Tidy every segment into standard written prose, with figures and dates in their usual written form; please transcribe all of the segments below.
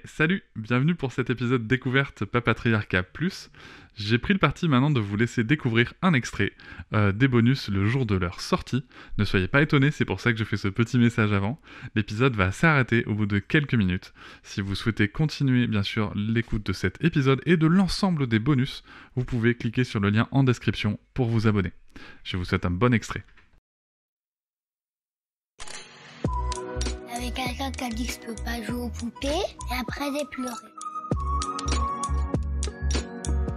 Salut, bienvenue pour cet épisode découverte Papatriarcat Plus. J'ai pris le parti maintenant de vous laisser découvrir un extrait des bonus le jour de leur sortie. Ne soyez pas étonnés, c'est pour ça que je fais ce petit message avant. L'épisode va s'arrêter au bout de quelques minutes. Si vous souhaitez continuer bien sûr l'écoute de cet épisode et de l'ensemble des bonus, vous pouvez cliquer sur le lien en description pour vous abonner. Je vous souhaite un bon extrait. Avec quelqu'un qui a dit que je peux pas jouer aux poupées, et après j'ai pleuré.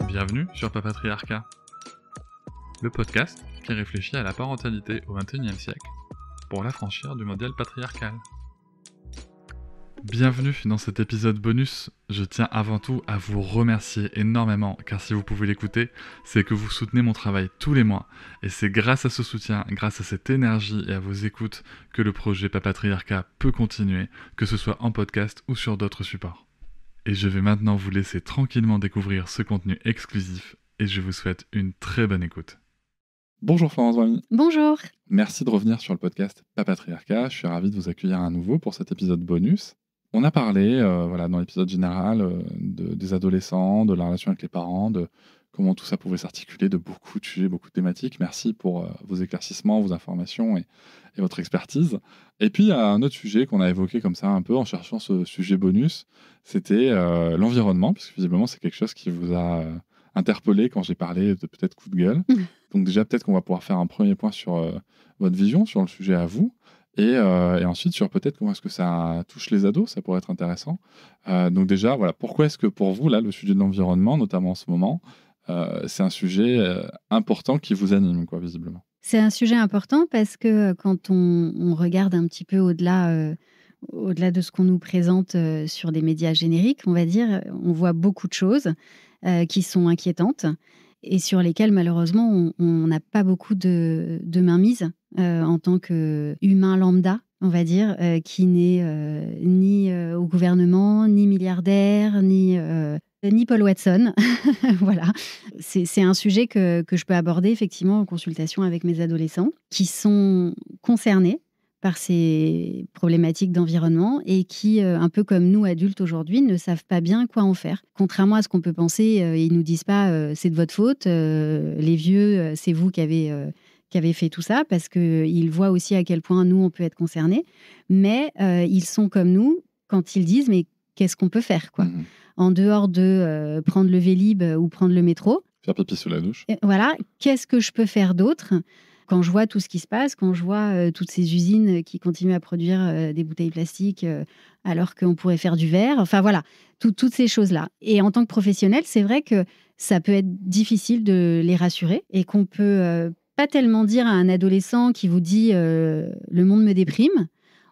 Bienvenue sur Papatriarcat, le podcast qui réfléchit à la parentalité au XXIe siècle pour l'affranchir du modèle patriarcal. Bienvenue dans cet épisode bonus. Je tiens avant tout à vous remercier énormément, car si vous pouvez l'écouter, c'est que vous soutenez mon travail tous les mois, et c'est grâce à ce soutien, grâce à cette énergie et à vos écoutes que le projet Papatriarcat peut continuer, que ce soit en podcast ou sur d'autres supports. Et je vais maintenant vous laisser tranquillement découvrir ce contenu exclusif, et je vous souhaite une très bonne écoute. Bonjour Florence Wamy. Bonjour. Merci de revenir sur le podcast Papatriarcat. Je suis ravi de vous accueillir à nouveau pour cet épisode bonus. On a parlé dans l'épisode général des adolescents, de la relation avec les parents, de comment tout ça pouvait s'articuler, de beaucoup de sujets, beaucoup de thématiques. Merci pour vos éclaircissements, vos informations et votre expertise. Et puis, il y a un autre sujet qu'on a évoqué comme ça un peu en cherchant ce sujet bonus, c'était l'environnement, parce que visiblement, c'est quelque chose qui vous a interpellé quand j'ai parlé de peut-être coup de gueule. Donc déjà, peut-être qu'on va pouvoir faire un premier point sur votre vision, sur le sujet à vous. Et ensuite, sur peut-être comment est-ce que ça touche les ados, ça pourrait être intéressant. Donc déjà, voilà, pourquoi est-ce que pour vous, là, le sujet de l'environnement, notamment en ce moment, c'est un sujet important qui vous anime, quoi, visiblement. C'est un sujet important parce que quand on regarde un petit peu au-delà de ce qu'on nous présente sur des médias génériques, on va dire, on voit beaucoup de choses qui sont inquiétantes et sur lesquelles, malheureusement, on n'a pas beaucoup de mainmise en tant qu'humain lambda, on va dire, qui n'est ni au gouvernement, ni milliardaire, ni Paul Watson. Voilà. C'est un sujet que je peux aborder effectivement en consultation avec mes adolescents qui sont concernés par ces problématiques d'environnement et qui, un peu comme nous adultes aujourd'hui, ne savent pas bien quoi en faire. Contrairement à ce qu'on peut penser, ils ne nous disent pas c'est de votre faute, les vieux, c'est vous qui avez fait tout ça, parce qu'ils voient aussi à quel point nous, on peut être concernés. Mais ils sont comme nous quand ils disent mais qu'est-ce qu'on peut faire, quoi. En dehors de prendre le Vélib ou prendre le métro. Faire pipi sous la douche. Voilà, qu'est-ce que je peux faire d'autre ? Quand je vois tout ce qui se passe, quand je vois toutes ces usines qui continuent à produire des bouteilles plastiques alors qu'on pourrait faire du verre, enfin voilà, toutes ces choses-là. Et en tant que professionnel, c'est vrai que ça peut être difficile de les rassurer et qu'on peut pas tellement dire à un adolescent qui vous dit le monde me déprime.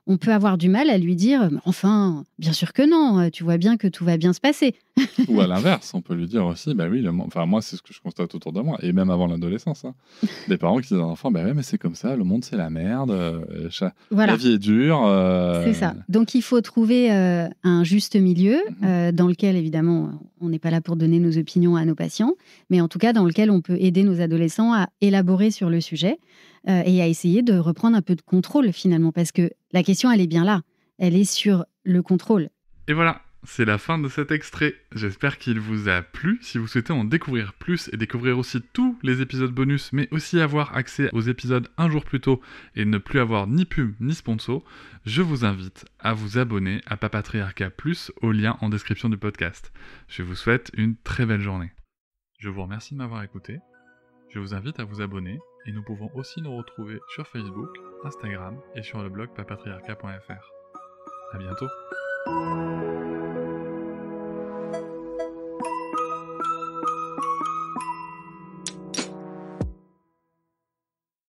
On peut avoir du mal à lui dire « Enfin, bien sûr que non, tu vois bien que tout va bien se passer. » Ou à l'inverse, on peut lui dire aussi « Bah oui, moi, c'est ce que je constate autour de moi, et même avant l'adolescence. Hein. Des parents qui disent aux enfants « Bah oui, mais c'est comme ça, le monde, c'est la merde, voilà. La vie est dure. » C'est ça. Donc, il faut trouver un juste milieu dans lequel, évidemment, on n'est pas là pour donner nos opinions à nos patients, mais en tout cas, dans lequel on peut aider nos adolescents à élaborer sur le sujet et à essayer de reprendre un peu de contrôle, finalement, parce que la question, elle est bien là. Elle est sur le contrôle. Et voilà, c'est la fin de cet extrait. J'espère qu'il vous a plu. Si vous souhaitez en découvrir plus et découvrir aussi tous les épisodes bonus, mais aussi avoir accès aux épisodes un jour plus tôt et ne plus avoir ni pub ni sponsor, je vous invite à vous abonner à Papatriarcat Plus au lien en description du podcast. Je vous souhaite une très belle journée. Je vous remercie de m'avoir écouté. Je vous invite à vous abonner et nous pouvons aussi nous retrouver sur Facebook, Instagram et sur le blog papatriarcat.fr. À bientôt.